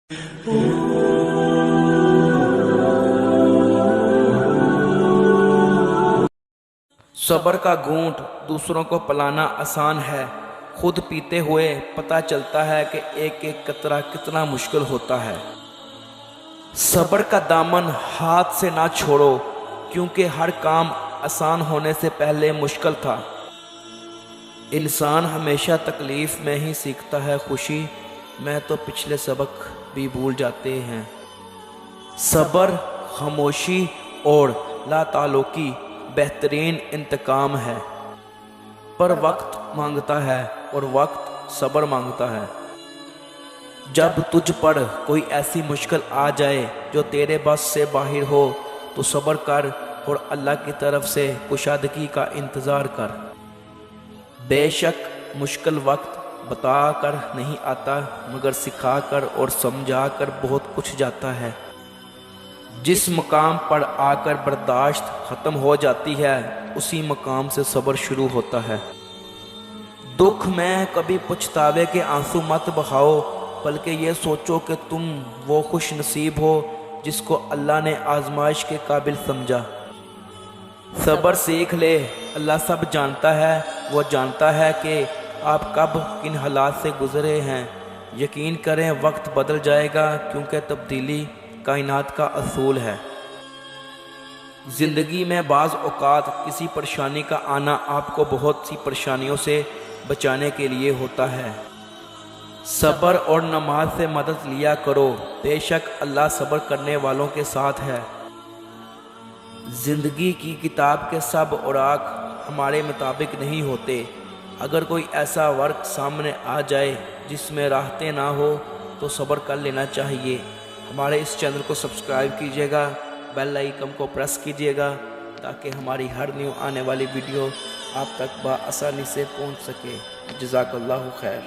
सब्र का घूंट दूसरों को पिलाना आसान है, खुद पीते हुए पता चलता है कि एक एक कतरा कितना मुश्किल होता है। सब्र का दामन हाथ से ना छोड़ो, क्योंकि हर काम आसान होने से पहले मुश्किल था। इंसान हमेशा तकलीफ़ में ही सीखता है खुशी, मैं तो पिछले सबक भी भूल जाते हैं। सब्र, खामोशी और लाताल्लुकी बेहतरीन इंतकाम है, पर वक्त मांगता है और वक्त सब्र मांगता है। जब तुझ पर कोई ऐसी मुश्किल आ जाए जो तेरे बस से बाहर हो, तो सब्र कर और अल्लाह की तरफ से कुशादगी का इंतज़ार कर। बेशक मुश्किल वक्त बता कर नहीं आता, मगर सिखा कर और समझा कर बहुत कुछ जाता है। जिस मकाम पर आकर बर्दाश्त ख़त्म हो जाती है, उसी मकाम से सब्र शुरू होता है। दुख में कभी पछतावे के आंसू मत बहाओ, बल्कि ये सोचो कि तुम वो खुश नसीब हो जिसको अल्लाह ने आजमाइश के काबिल समझा। सब्र सीख ले, अल्लाह सब जानता है। वो जानता है कि आप कब किन हालात से गुज़रे हैं। यकीन करें वक्त बदल जाएगा, क्योंकि तब्दीली कायनात का असूल है। ज़िंदगी में बाज़ औक़ात किसी परेशानी का आना आपको बहुत सी परेशानियों से बचाने के लिए होता है। सब्र और नमाज से मदद लिया करो, बेशक अल्लाह सब्र करने वालों के साथ है। ज़िंदगी की किताब के सब औराक हमारे मुताबिक नहीं होते। अगर कोई ऐसा वर्क सामने आ जाए जिसमें राहतें ना हो, तो सब्र कर लेना चाहिए। हमारे इस चैनल को सब्सक्राइब कीजिएगा, बेल आइकन को प्रेस कीजिएगा, ताकि हमारी हर न्यू आने वाली वीडियो आप तक बआसानी से पहुंच सके। जज़ाकल्लाहु खैर।